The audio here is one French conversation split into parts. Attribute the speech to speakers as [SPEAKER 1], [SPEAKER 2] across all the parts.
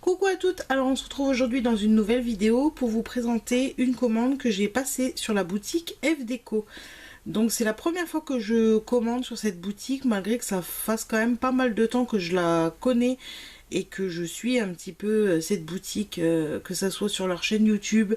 [SPEAKER 1] Coucou à toutes, alors on se retrouve aujourd'hui dans une nouvelle vidéo pour vous présenter une commande que j'ai passée sur la boutique F Déco. Donc c'est la première fois que je commande sur cette boutique, malgré que ça fasse quand même pas mal de temps que je la connais et que je suis un petit peu cette boutique, que ça soit sur leur chaîne YouTube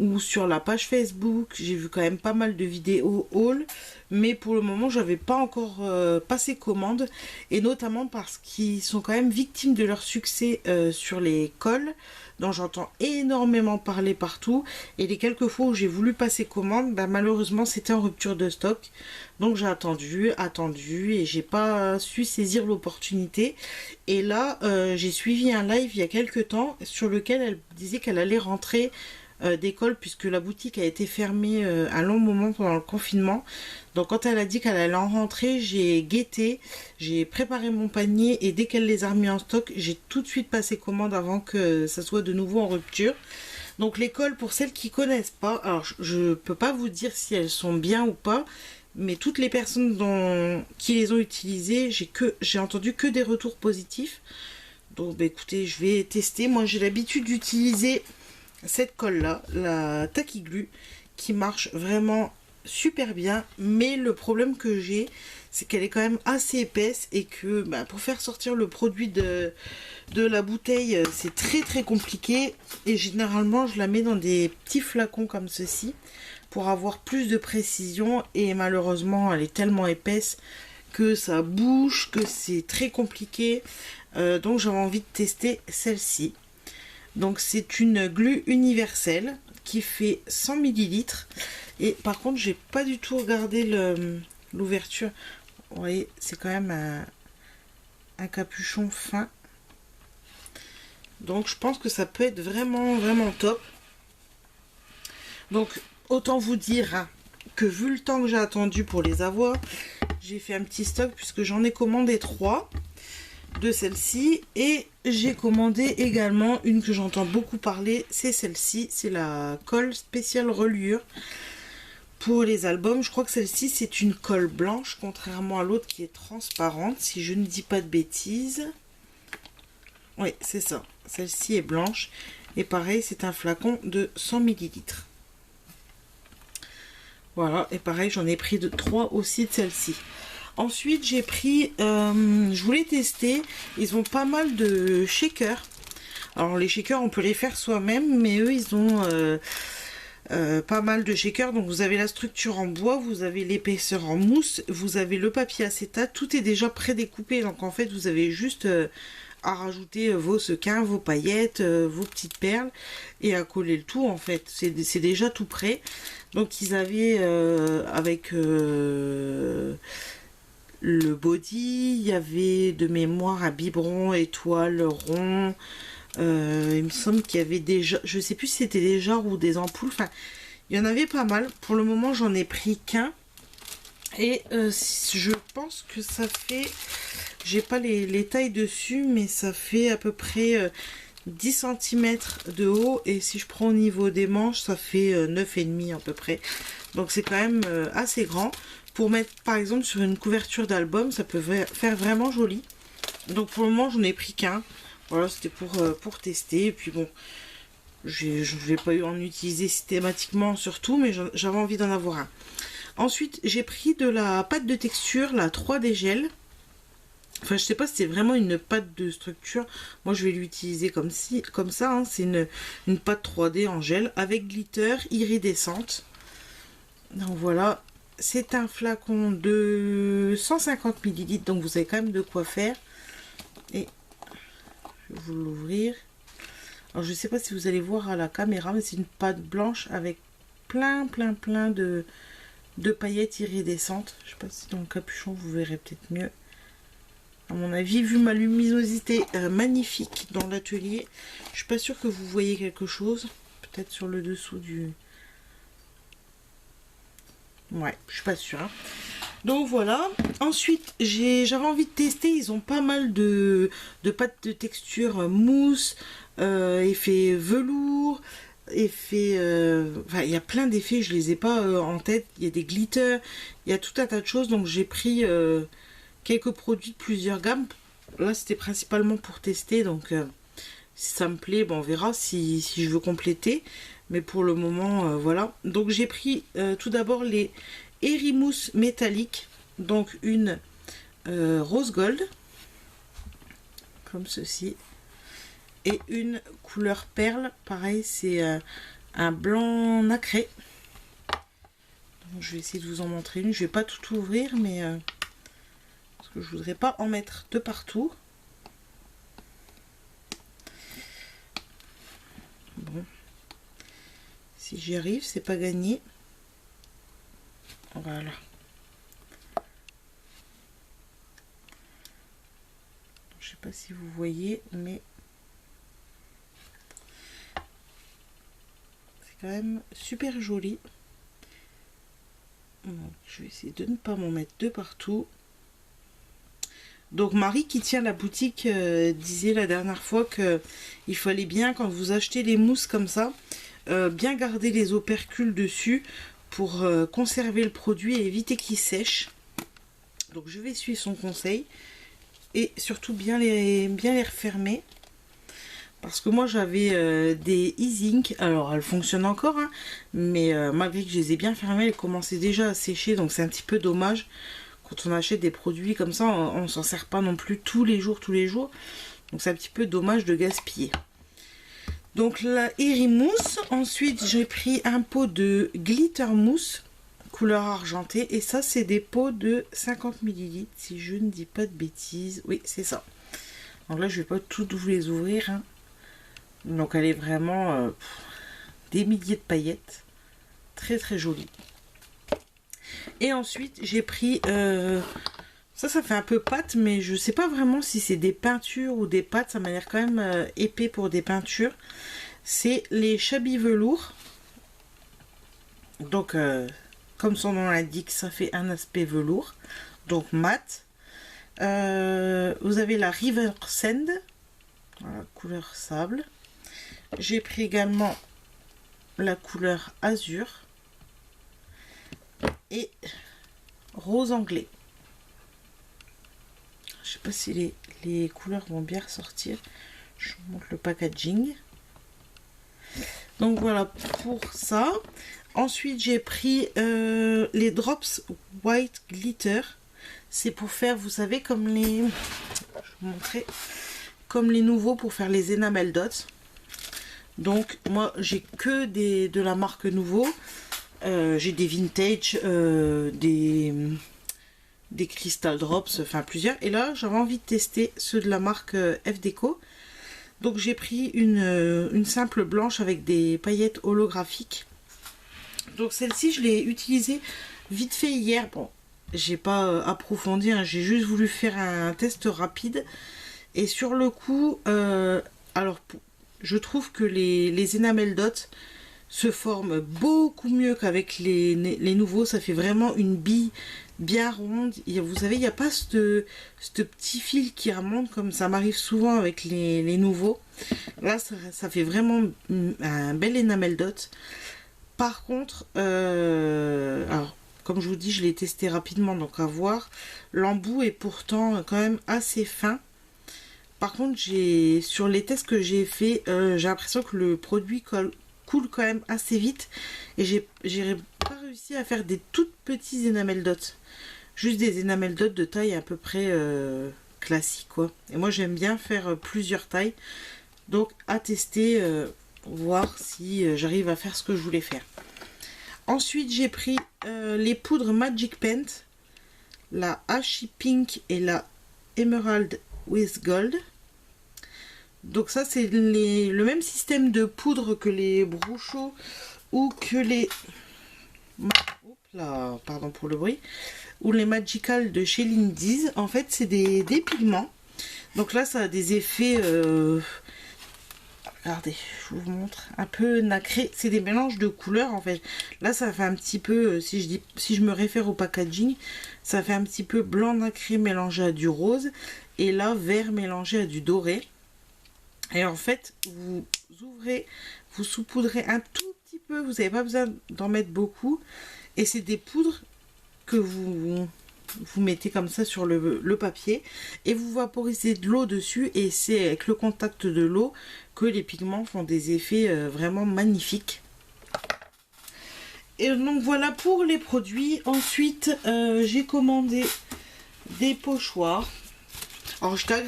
[SPEAKER 1] ou sur la page Facebook. J'ai vu quand même pas mal de vidéos haul, mais pour le moment j'avais pas encore passé commande, et notamment parce qu'ils sont quand même victimes de leur succès sur les cols, dont j'entends énormément parler partout, et les quelques fois où j'ai voulu passer commande, bah, malheureusement c'était en rupture de stock, donc j'ai attendu et j'ai pas su saisir l'opportunité. Et là j'ai suivi un live il y a quelques temps sur lequel elle disait qu'elle allait rentrer des cols, puisque la boutique a été fermée un long moment pendant le confinement. Donc quand elle a dit qu'elle allait en rentrer, j'ai guetté, j'ai préparé mon panier, et dès qu'elle les a remis en stock, j'ai tout de suite passé commande avant que ça soit de nouveau en rupture. Donc les cols, pour celles qui connaissent pas, alors je peux pas vous dire si elles sont bien ou pas, mais toutes les personnes qui les ont utilisées, j'ai entendu que des retours positifs. Donc bah, écoutez, je vais tester. Moi j'ai l'habitude d'utiliser cette colle là, la Tacky Glue, qui marche vraiment super bien, mais le problème que j'ai, c'est qu'elle est quand même assez épaisse, et que bah, pour faire sortir le produit de la bouteille, c'est très compliqué, et généralement je la mets dans des petits flacons comme ceci pour avoir plus de précision, et malheureusement elle est tellement épaisse que ça bouge, que c'est très compliqué. Donc j'avais envie de tester celle-ci. Donc c'est une glue universelle qui fait 100 ml, et par contre j'ai pas du tout regardé l'ouverture. Vous voyez, c'est quand même un capuchon fin, donc je pense que ça peut être vraiment top. Donc autant vous dire hein, que vu le temps que j'ai attendu pour les avoir, j'ai fait un petit stock, puisque j'en ai commandé 3 de celle-ci, et j'ai commandé également une que j'entends beaucoup parler, c'est celle-ci, c'est la colle spéciale reliure pour les albums. Je crois que celle-ci c'est une colle blanche, contrairement à l'autre qui est transparente, si je ne dis pas de bêtises. Oui, c'est ça, celle-ci est blanche, et pareil c'est un flacon de 100 ml. Voilà, et pareil j'en ai pris 3 aussi de celle-ci. Ensuite j'ai pris, je voulais tester, ils ont pas mal de shakers. Alors les shakers on peut les faire soi-même, mais eux ils ont pas mal de shakers. Donc vous avez la structure en bois, vous avez l'épaisseur en mousse, vous avez le papier acétate, tout est déjà prédécoupé. Donc en fait vous avez juste à rajouter vos sequins, vos paillettes, vos petites perles, et à coller le tout. En fait c'est déjà tout prêt. Donc ils avaient avec le body, il y avait de mémoire un biberon, étoile, rond, il me semble qu'il y avait déjà, je sais plus si c'était des genres ou des ampoules, enfin il y en avait pas mal. Pour le moment j'en ai pris qu'un, et je pense que ça fait, j'ai pas les tailles dessus, mais ça fait à peu près 10 cm de haut, et si je prends au niveau des manches ça fait 9,5 à peu près, donc c'est quand même assez grand. Pour mettre par exemple sur une couverture d'album, ça peut faire vraiment joli. Donc pour le moment j'en ai pris qu'un. Voilà, c'était pour tester. Et puis bon, je vais pas en utiliser systématiquement surtout, mais j'avais envie d'en avoir un. Ensuite j'ai pris de la pâte de texture, la 3D gel. Enfin je sais pas si c'est vraiment une pâte de structure. Moi je vais l'utiliser comme ça. Hein. C'est une pâte 3D en gel avec glitter iridescente. Donc voilà. C'est un flacon de 150 ml, donc vous avez quand même de quoi faire. Et je vais vous l'ouvrir. Alors je ne sais pas si vous allez voir à la caméra, mais c'est une pâte blanche avec plein de paillettes iridescentes. Je ne sais pas si dans le capuchon vous verrez peut-être mieux. À mon avis, vu ma luminosité magnifique dans l'atelier, je suis pas sûre que vous voyez quelque chose. Peut-être sur le dessous du... Ouais, je suis pas sûre. Hein. Donc voilà. Ensuite, j'avais envie de tester. Ils ont pas mal de pâtes de texture mousse, effet velours, effet, enfin il y a plein d'effets, je les ai pas en tête. Il y a des glitters, il y a tout un tas de choses. Donc j'ai pris quelques produits de plusieurs gammes. Là c'était principalement pour tester, donc si ça me plaît, bon, on verra si je veux compléter. Mais pour le moment, voilà. Donc j'ai pris tout d'abord les Erimousse métalliques. Donc une rose gold, comme ceci. Et une couleur perle, pareil, c'est un blanc nacré. Donc, je vais essayer de vous en montrer une. Je vais pas tout ouvrir, mais parce que je voudrais pas en mettre de partout. Bon, si j'y arrive, c'est pas gagné. Voilà. Je sais pas si vous voyez, mais c'est quand même super joli. Donc, je vais essayer de ne pas m'en mettre de partout. Donc Marie qui tient la boutique disait la dernière fois que il fallait bien, quand vous achetez les mousses comme ça, bien garder les opercules dessus pour conserver le produit et éviter qu'il sèche. Donc je vais suivre son conseil et surtout bien les refermer. Parce que moi j'avais des e-zinc, alors elles fonctionnent encore, hein, mais malgré que je les ai bien fermées, elles commençaient déjà à sécher, donc c'est un petit peu dommage. Quand on achète des produits comme ça, on s'en sert pas non plus tous les jours. Donc c'est un petit peu dommage de gaspiller. Donc la Erimousse. Ensuite j'ai pris un pot de glitter mousse, couleur argentée. Et ça c'est des pots de 50 ml, si je ne dis pas de bêtises. Oui, c'est ça. Donc là je vais pas toutes vous les ouvrir, hein. Donc elle est vraiment des milliers de paillettes. Très très jolie. Et ensuite j'ai pris ça fait un peu pâte, mais je sais pas vraiment si c'est des peintures ou des pâtes. Ça m'a l'air quand même épais pour des peintures. C'est les Shabby Velours. Donc comme son nom l'indique, ça fait un aspect velours, donc mat. Vous avez la River Sand, voilà, couleur sable. J'ai pris également la couleur azur et rose anglais. Je sais pas si les couleurs vont bien ressortir. Je vous montre le packaging. Donc voilà pour ça. Ensuite j'ai pris les Drops White Glitter. C'est pour faire, vous savez, comme les... Je vais vous montrer. Comme les nouveaux pour faire les enamel dots. Donc moi j'ai que de la marque Nouveau. J'ai des vintage, des Crystal Drops, enfin plusieurs. Et là j'avais envie de tester ceux de la marque FDeco. Donc j'ai pris une simple blanche avec des paillettes holographiques. Donc celle-ci je l'ai utilisée vite fait hier. Bon, j'ai pas approfondi, hein, j'ai juste voulu faire un test rapide. Et sur le coup, alors je trouve que les enamel dots se forment beaucoup mieux qu'avec les nouveaux. Ça fait vraiment une bille bien ronde. Vous savez, il n'y a pas ce petit fil qui remonte comme ça m'arrive souvent avec les nouveaux. Là, ça fait vraiment un bel enamel dot. Par contre, alors comme je vous dis, je l'ai testé rapidement, donc à voir. L'embout est pourtant quand même assez fin. Par contre, sur les tests que j'ai fait, j'ai l'impression que le produit coule quand même assez vite. Et j'ai pas réussi à faire des toutes petits enamel dots. Juste des enamel dots de taille à peu près classique, quoi. Et moi, j'aime bien faire plusieurs tailles. Donc, à tester, voir si j'arrive à faire ce que je voulais faire. Ensuite, j'ai pris les poudres Magic Paint. La Ashy Pink et la Emerald with Gold. Donc ça c'est le même système de poudre que les Bruchot ou que les... Oups là, pardon pour le bruit. Ou les Magical de chez Lindy's. En fait c'est des pigments. Donc là ça a des effets... Regardez, je vous montre. Un peu nacré. C'est des mélanges de couleurs en fait. Là ça fait un petit peu... Si je me réfère au packaging, ça fait un petit peu blanc nacré mélangé à du rose. Et là vert mélangé à du doré. Et en fait, vous ouvrez, vous saupoudrez un tout petit peu, vous n'avez pas besoin d'en mettre beaucoup. Et c'est des poudres que vous mettez comme ça sur le papier et vous vaporisez de l'eau dessus, et c'est avec le contact de l'eau que les pigments font des effets vraiment magnifiques. Et donc voilà pour les produits. Ensuite j'ai commandé des pochoirs. Alors j'étais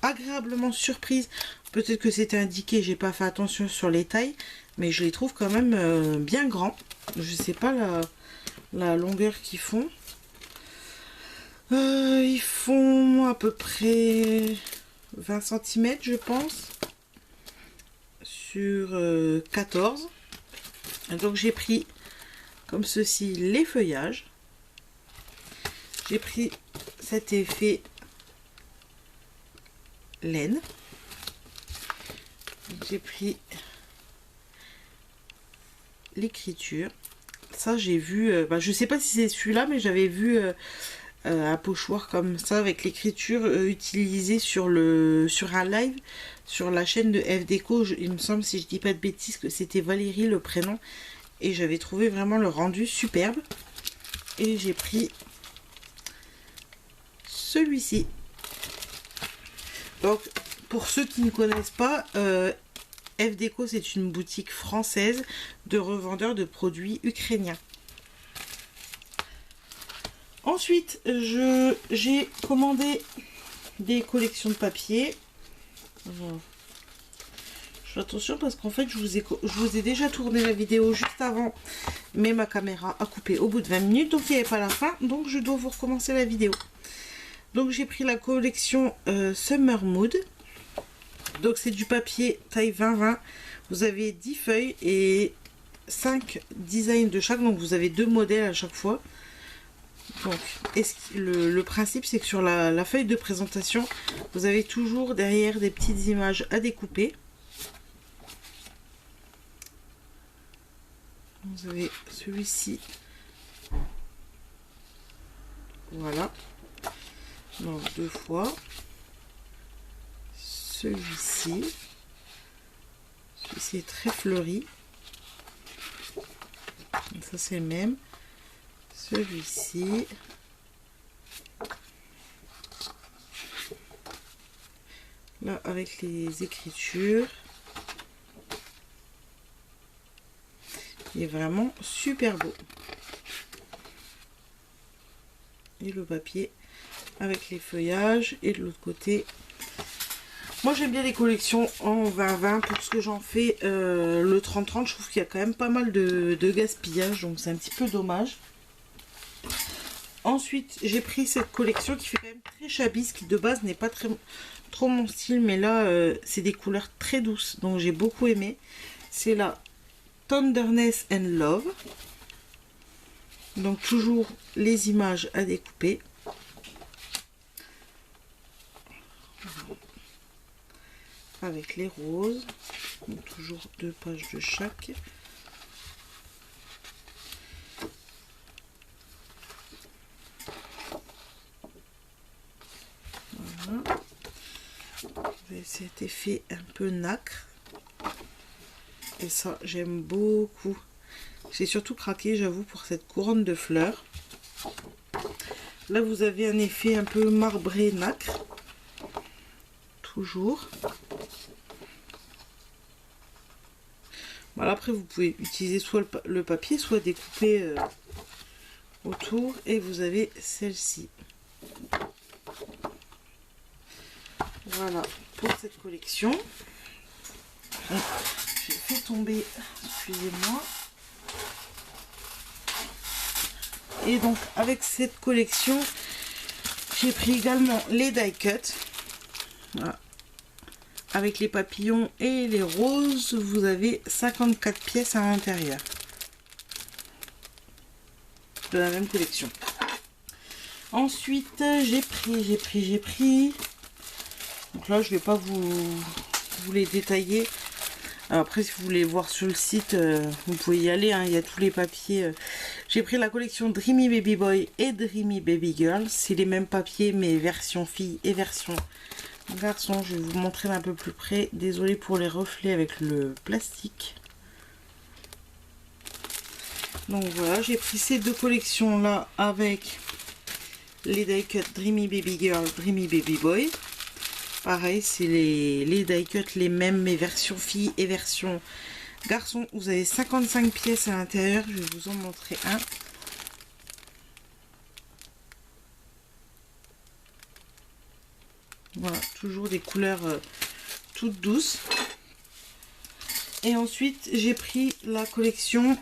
[SPEAKER 1] agréablement surprise. Peut-être que c'était indiqué, j'ai pas fait attention sur les tailles, mais je les trouve quand même bien grands. Je sais pas la longueur qu'ils font. Ils font à peu près 20 cm je pense, sur 14. Et donc j'ai pris comme ceci les feuillages. J'ai pris cet effet laine. J'ai pris l'écriture. Ça j'ai vu, je sais pas si c'est celui-là, mais j'avais vu un pochoir comme ça avec l'écriture utilisée sur un live sur la chaîne de FDeco. Il me semble, si je dis pas de bêtises, que c'était Valérie le prénom, et j'avais trouvé vraiment le rendu superbe. Et j'ai pris celui-ci. Donc pour ceux qui ne connaissent pas, FDeco c'est une boutique française de revendeurs de produits ukrainiens. Ensuite, j'ai commandé des collections de papier. Voilà. Je fais attention parce qu'en fait, je vous ai déjà tourné la vidéo juste avant, mais ma caméra a coupé au bout de 20 minutes, donc il n'y avait pas la fin, donc je dois vous recommencer la vidéo. Donc j'ai pris la collection Summer Mood. Donc c'est du papier taille 20-20. Vous avez 10 feuilles et 5 designs de chaque, donc vous avez 2 modèles à chaque fois. Donc, le principe c'est que sur la feuille de présentation, vous avez toujours derrière des petites images à découper. Vous avez celui-ci, voilà, donc 2 fois. Celui-ci est très fleuri. Ça c'est le même. Celui-ci. Là avec les écritures. Il est vraiment super beau. Et le papier avec les feuillages. Et de l'autre côté. Moi j'aime bien les collections en 20-20 pour ce que j'en fais. Le 30-30, je trouve qu'il y a quand même pas mal de gaspillage. Donc c'est un petit peu dommage. Ensuite, j'ai pris cette collection qui fait quand même très chabis, qui de base n'est pas trop mon style, mais là, c'est des couleurs très douces, donc j'ai beaucoup aimé. C'est la Tenderness and Love. Donc toujours les images à découper. Avec les roses. Donc toujours 2 pages de chaque. Voilà. Cet effet un peu nacre. Et ça, j'aime beaucoup. J'ai surtout craqué, j'avoue, pour cette couronne de fleurs. Là, vous avez un effet un peu marbré nacre. Toujours. Voilà, après, vous pouvez utiliser soit le papier, soit découper autour. Et vous avez celle-ci. Voilà pour cette collection. J'ai fait tomber, excusez-moi. Et donc avec cette collection, j'ai pris également les die cut. Voilà. Avec les papillons et les roses, vous avez 54 pièces à l'intérieur de la même collection. Ensuite, j'ai pris. Donc là, je vais pas vous les détailler. Alors après, si vous voulez voir sur le site, vous pouvez y aller. Hein, il y a tous les papiers. J'ai pris la collection Dreamy Baby Boy et Dreamy Baby Girl. C'est les mêmes papiers, mais version fille et version Garçon, je vais vous montrer d'un peu plus près. Désolée pour les reflets avec le plastique. Donc voilà, j'ai pris ces deux collections là avec les die cut Dreamy Baby Girl, Dreamy Baby Boy. Pareil, c'est les die cut les mêmes, mais version fille et version garçon. Vous avez 55 pièces à l'intérieur. Je vais vous en montrer un. Voilà, toujours des couleurs toutes douces. Et ensuite, j'ai pris la collection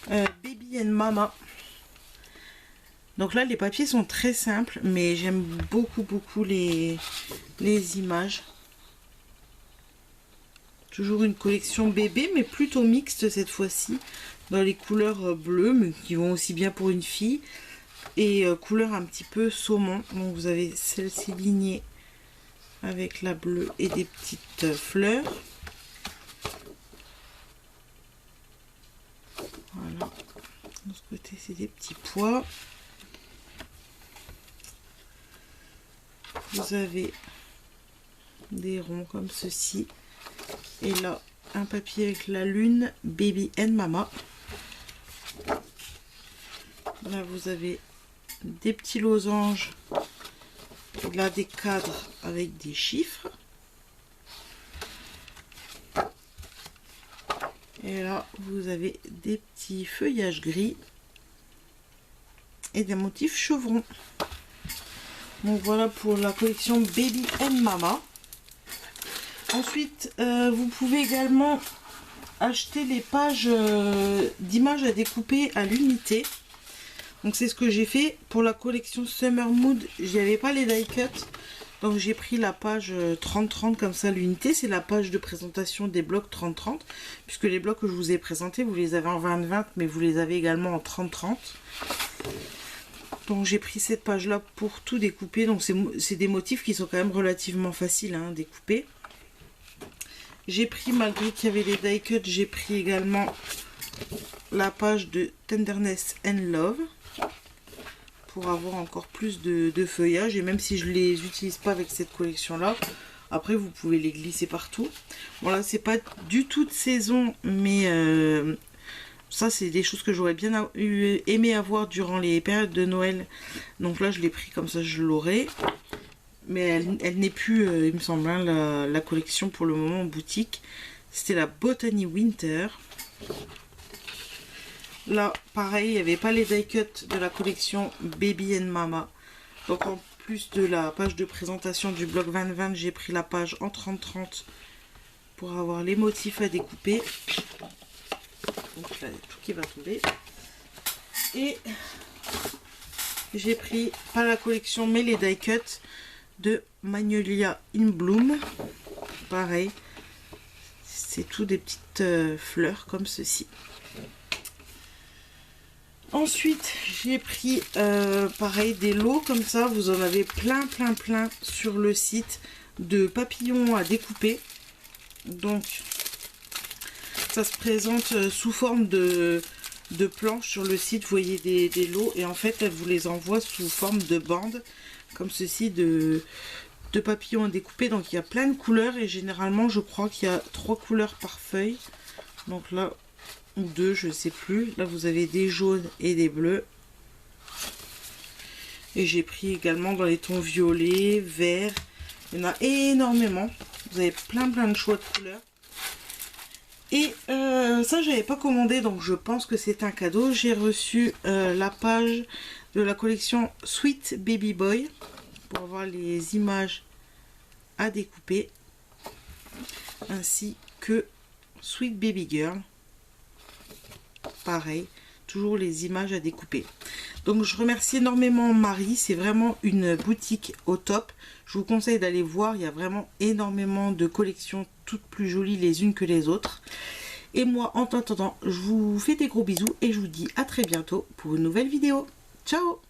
[SPEAKER 1] Baby and Mama. Donc là, les papiers sont très simples, mais j'aime beaucoup les images. Toujours une collection bébé, mais plutôt mixte cette fois-ci, dans les couleurs bleues, mais qui vont aussi bien pour une fille, et couleur un petit peu saumon. Donc vous avez celle-ci lignée avec la bleue et des petites fleurs. Voilà. De ce côté, c'est des petits pois. Vous avez des ronds comme ceci. Et là, un papier avec la lune, Baby and Mama. Là, vous avez des petits losanges. Là, des cadres avec des chiffres. Et là, vous avez des petits feuillages gris. Et des motifs chevrons. Donc voilà pour la collection Baby and Mama. Ensuite, vous pouvez également acheter les pages d'images à découper à l'unité. Donc c'est ce que j'ai fait pour la collection Summer Mood. J'y avais pas les die cut, donc j'ai pris la page 30-30 comme ça l'unité. C'est la page de présentation des blocs 30-30, puisque les blocs que je vous ai présentés, vous les avez en 20-20, mais vous les avez également en 30-30. Donc j'ai pris cette page là pour tout découper. Donc c'est des motifs qui sont quand même relativement faciles à découper. J'ai pris, malgré qu'il y avait les die cut, j'ai pris également la page de Tenderness and Love pour avoir encore plus de feuillage. Et même si je ne les utilise pas avec cette collection là, après vous pouvez les glisser partout. Bon là c'est pas du tout de saison, mais ça c'est des choses que j'aurais bien aimé avoir durant les périodes de Noël. Donc là je l'ai pris comme ça, je l'aurai. Mais elle n'est plus, il me semble, la collection pour le moment en boutique. C'était la Botany Winter. Là, pareil, il n'y avait pas les die cut de la collection Baby and Mama. Donc en plus de la page de présentation du bloc 20-20, j'ai pris la page en 30-30 pour avoir les motifs à découper. Donc là, il y a tout qui va tomber. Et j'ai pris, pas la collection, mais les die cut de Magnolia in Bloom. Pareil, c'est tout des petites fleurs comme ceci. Ensuite j'ai pris pareil des lots comme ça. Vous en avez plein sur le site de papillons à découper. Donc ça se présente sous forme de planches sur le site. Vous voyez des lots, et en fait elle vous les envoie sous forme de bandes comme ceci de papillons à découper. Donc il y a plein de couleurs, et généralement je crois qu'il y a 3 couleurs par feuille. Donc là, ou 2, je sais plus. Là vous avez des jaunes et des bleus. Et j'ai pris également dans les tons violets, verts. Il y en a énormément. Vous avez plein de choix de couleurs. Et ça j'avais pas commandé, donc je pense que c'est un cadeau. J'ai reçu la page de la collection Sweet Baby Boy pour avoir les images à découper, ainsi que Sweet Baby Girl, pareil, toujours les images à découper. Donc je remercie énormément Marie, c'est vraiment une boutique au top. Je vous conseille d'aller voir, il y a vraiment énormément de collections, toutes plus jolies les unes que les autres. Et moi, en attendant, je vous fais des gros bisous et je vous dis à très bientôt pour une nouvelle vidéo. Ciao!